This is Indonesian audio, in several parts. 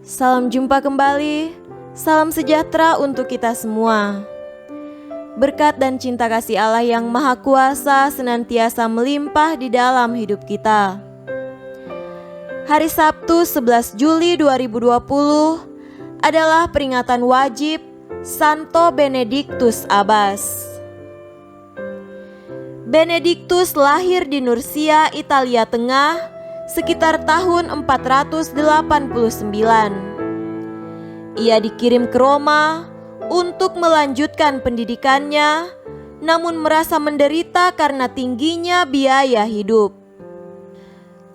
Salam jumpa kembali, salam sejahtera untuk kita semua. Berkat dan cinta kasih Allah yang Maha Kuasa senantiasa melimpah di dalam hidup kita. Hari Sabtu 11 Juli 2020 adalah peringatan wajib Santo Benedictus Abbas. Benedictus lahir di Nursia, Italia Tengah sekitar tahun 489. Ia dikirim ke Roma untuk melanjutkan pendidikannya, namun merasa menderita karena tingginya biaya hidup.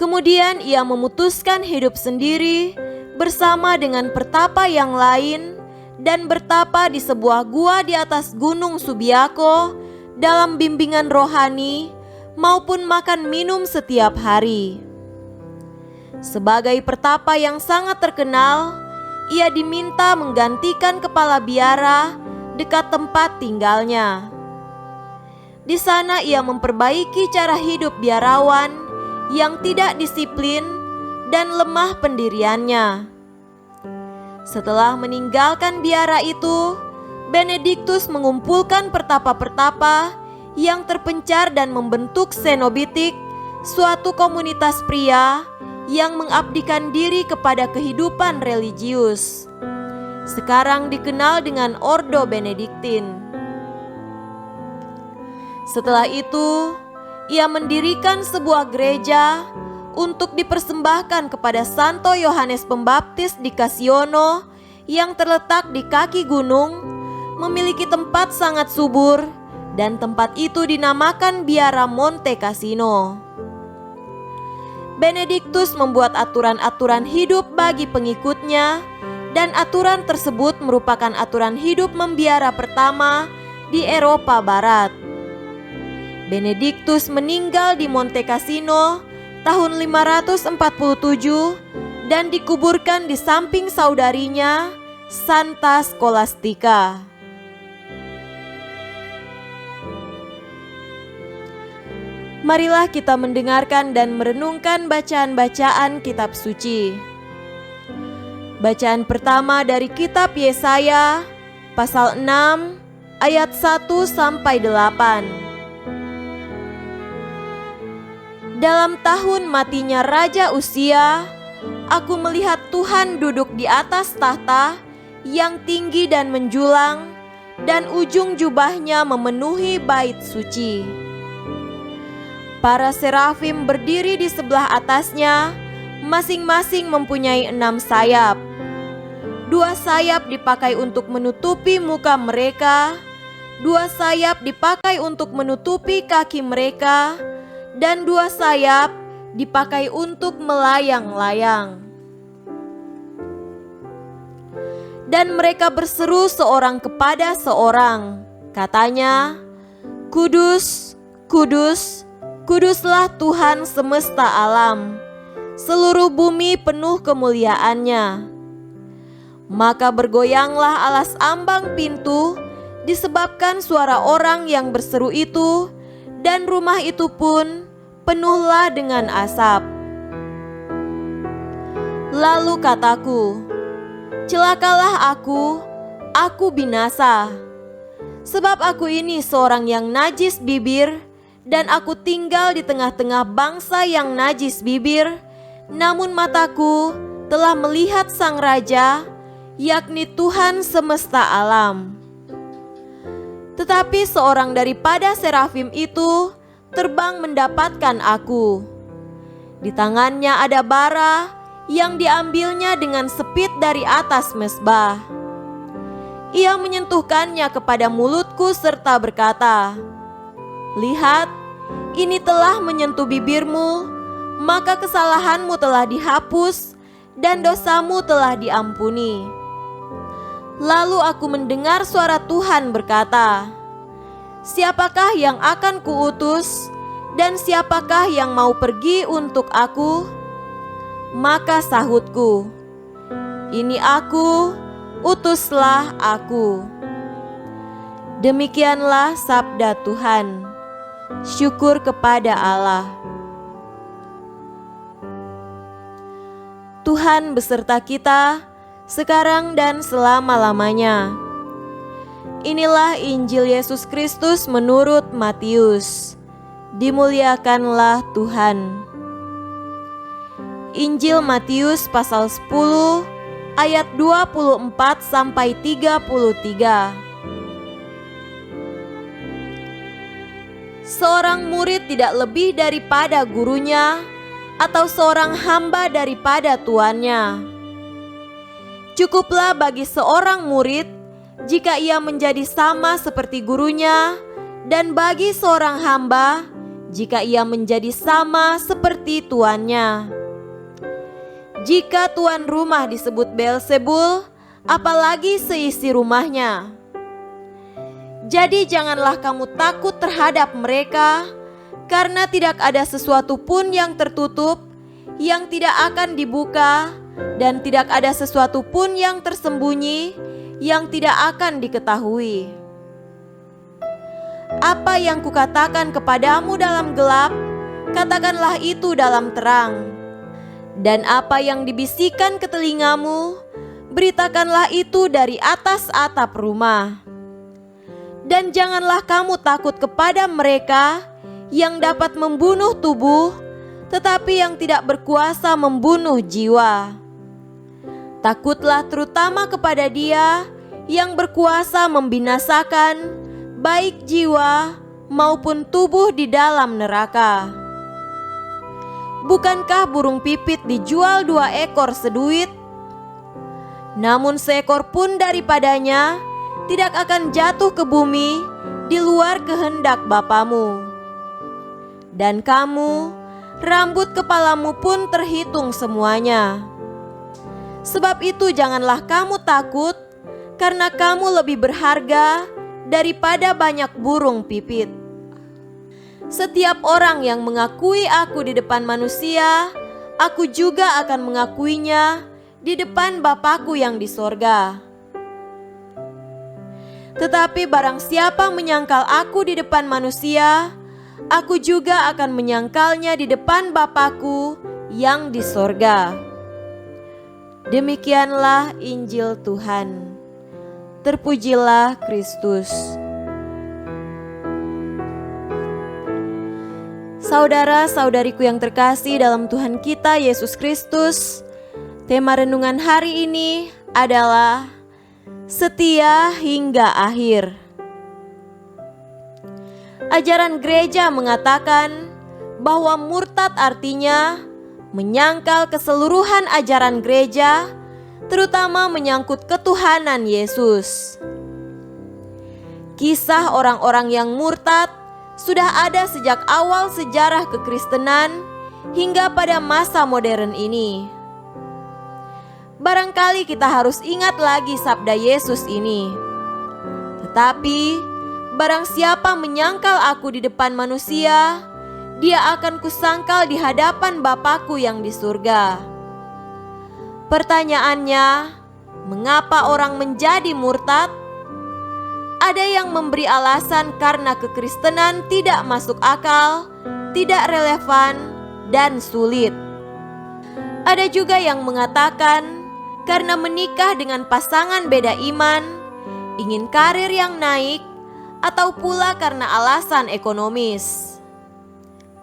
Kemudian ia memutuskan hidup sendiri bersama dengan pertapa yang lain dan bertapa di sebuah gua di atas Gunung Subiako dalam bimbingan rohani maupun makan minum setiap hari. Sebagai pertapa yang sangat terkenal, ia diminta menggantikan kepala biara dekat tempat tinggalnya. Di sana ia memperbaiki cara hidup biarawan yang tidak disiplin dan lemah pendiriannya. Setelah meninggalkan biara itu, Benedictus mengumpulkan pertapa-pertapa yang terpencar dan membentuk Cenobitik, suatu komunitas pria yang mengabdikan diri kepada kehidupan religius. Sekarang dikenal dengan Ordo Benediktin. Setelah itu, ia mendirikan sebuah gereja untuk dipersembahkan kepada Santo Yohanes Pembaptis di Casiono yang terletak di kaki gunung, memiliki tempat sangat subur, dan tempat itu dinamakan Biara Monte Cassino. Benedictus membuat aturan-aturan hidup bagi pengikutnya, dan aturan tersebut merupakan aturan hidup membiara pertama di Eropa Barat. Benedictus meninggal di Monte Cassino tahun 547 dan dikuburkan di samping saudarinya, Santa Scholastica. Marilah kita mendengarkan dan merenungkan bacaan-bacaan kitab suci. Bacaan pertama dari kitab Yesaya, pasal 6, ayat 1 sampai 8. Dalam tahun matinya Raja Uzia, aku melihat Tuhan duduk di atas tahta yang tinggi dan menjulang, dan ujung jubahnya memenuhi bait suci. Para serafim berdiri di sebelah atasnya, masing-masing mempunyai 6 sayap. 2 sayap dipakai untuk menutupi muka mereka, 2 sayap dipakai untuk menutupi kaki mereka, dan 2 sayap dipakai untuk melayang-layang. Dan mereka berseru seorang kepada seorang, katanya, "Kudus, kudus, kuduslah Tuhan semesta alam, seluruh bumi penuh kemuliaan-Nya." Maka bergoyanglah alas ambang pintu disebabkan suara orang yang berseru itu, dan rumah itu pun penuhlah dengan asap. Lalu kataku, "Celakalah aku binasa, sebab aku ini seorang yang najis bibir, dan aku tinggal di tengah-tengah bangsa yang najis bibir, namun mataku telah melihat Sang Raja, yakni Tuhan semesta alam." Tetapi seorang daripada serafim itu terbang mendapatkan aku. Di tangannya ada bara yang diambilnya dengan sepit dari atas mezbah. Ia menyentuhkannya kepada mulutku serta berkata, "Lihat, ini telah menyentuh bibirmu, maka kesalahanmu telah dihapus dan dosamu telah diampuni." Lalu aku mendengar suara Tuhan berkata, "Siapakah yang akan kuutus, dan siapakah yang mau pergi untuk aku?" Maka sahutku, "Ini aku, utuslah aku." Demikianlah sabda Tuhan. Syukur kepada Allah. Tuhan beserta kita, sekarang dan selama-lamanya. Inilah Injil Yesus Kristus menurut Matius. Dimuliakanlah Tuhan. Injil Matius pasal 10 ayat 24 sampai 33. Seorang murid tidak lebih daripada gurunya, atau seorang hamba daripada tuannya. Cukuplah bagi seorang murid jika ia menjadi sama seperti gurunya, dan bagi seorang hamba jika ia menjadi sama seperti tuannya. Jika tuan rumah disebut Beelzebul, apalagi seisi rumahnya. Jadi janganlah kamu takut terhadap mereka, karena tidak ada sesuatu pun yang tertutup, yang tidak akan dibuka, dan tidak ada sesuatu pun yang tersembunyi, yang tidak akan diketahui. Apa yang kukatakan kepadamu dalam gelap, katakanlah itu dalam terang. Dan apa yang dibisikkan ke telingamu, beritakanlah itu dari atas atap rumah. Dan janganlah kamu takut kepada mereka yang dapat membunuh tubuh, tetapi yang tidak berkuasa membunuh jiwa. Takutlah terutama kepada Dia yang berkuasa membinasakan baik jiwa maupun tubuh di dalam neraka. Bukankah burung pipit dijual 2 ekor seduit? Namun seekor pun daripadanya tidak akan jatuh ke bumi di luar kehendak Bapamu. Dan kamu, rambut kepalamu pun terhitung semuanya. Sebab itu janganlah kamu takut, karena kamu lebih berharga daripada banyak burung pipit. Setiap orang yang mengakui aku di depan manusia, aku juga akan mengakuinya di depan Bapa-Ku yang di sorga. Tetapi barang siapa menyangkal aku di depan manusia, aku juga akan menyangkalnya di depan Bapa-Ku yang di sorga. Demikianlah Injil Tuhan. Terpujilah Kristus. Saudara-saudariku yang terkasih dalam Tuhan kita Yesus Kristus, tema renungan hari ini adalah setia hingga akhir. Ajaran gereja mengatakan bahwa murtad artinya menyangkal keseluruhan ajaran gereja, terutama menyangkut ketuhanan Yesus. Kisah orang-orang yang murtad sudah ada sejak awal sejarah kekristenan hingga pada masa modern ini. Barangkali kita harus ingat lagi sabda Yesus ini. Tetapi barang siapa menyangkal aku di depan manusia, dia akan kusangkal di hadapan Bapa-Ku yang di surga. Pertanyaannya, mengapa orang menjadi murtad? Ada yang memberi alasan karena kekristenan tidak masuk akal, tidak relevan, dan sulit. Ada juga yang mengatakan karena menikah dengan pasangan beda iman, ingin karir yang naik, atau pula karena alasan ekonomis.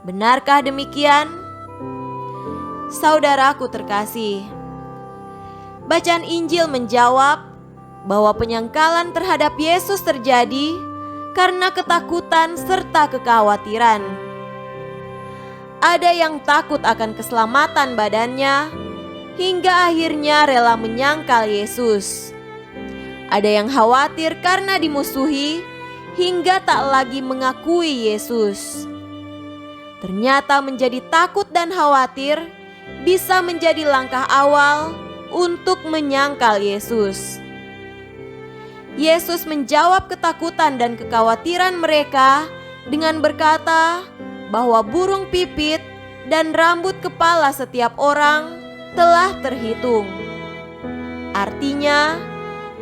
Benarkah demikian? Saudaraku terkasih, bacaan Injil menjawab bahwa penyangkalan terhadap Yesus terjadi karena ketakutan serta kekhawatiran. Ada yang takut akan keselamatan badannya, hingga akhirnya rela menyangkal Yesus. Ada yang khawatir karena dimusuhi, hingga tak lagi mengakui Yesus. Ternyata menjadi takut dan khawatir bisa menjadi langkah awal untuk menyangkal Yesus. Yesus menjawab ketakutan dan kekhawatiran mereka dengan berkata bahwa burung pipit dan rambut kepala setiap orang telah terhitung. Artinya,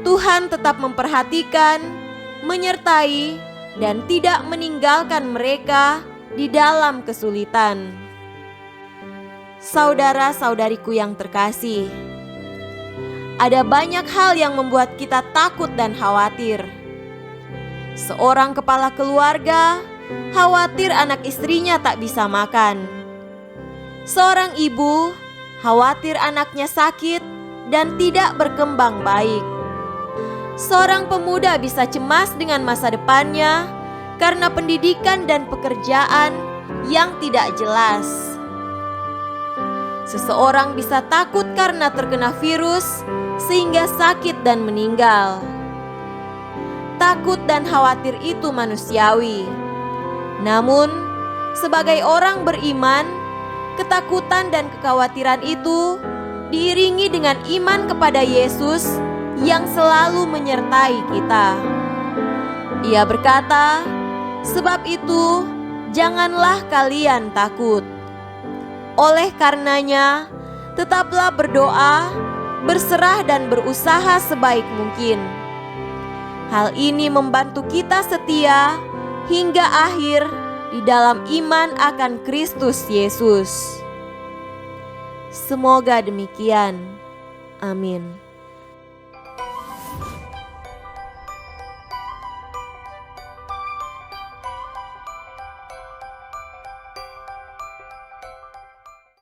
Tuhan tetap memperhatikan, menyertai, dan tidak meninggalkan mereka di dalam kesulitan. Saudara-saudariku yang terkasih, ada banyak hal yang membuat kita takut dan khawatir. Seorang kepala keluarga khawatir anak istrinya tak bisa makan. Seorang ibu khawatir anaknya sakit dan tidak berkembang baik. Seorang pemuda bisa cemas dengan masa depannya karena pendidikan dan pekerjaan yang tidak jelas. Seseorang bisa takut karena terkena virus sehingga sakit dan meninggal. Takut dan khawatir itu manusiawi. Namun, sebagai orang beriman, ketakutan dan kekhawatiran itu diiringi dengan iman kepada Yesus yang selalu menyertai kita. Ia berkata, "Sebab itu, janganlah kalian takut. Oleh karenanya, tetaplah berdoa, berserah dan berusaha sebaik mungkin. Hal ini membantu kita setia hingga akhir di dalam iman akan Kristus Yesus." Semoga demikian. Amin.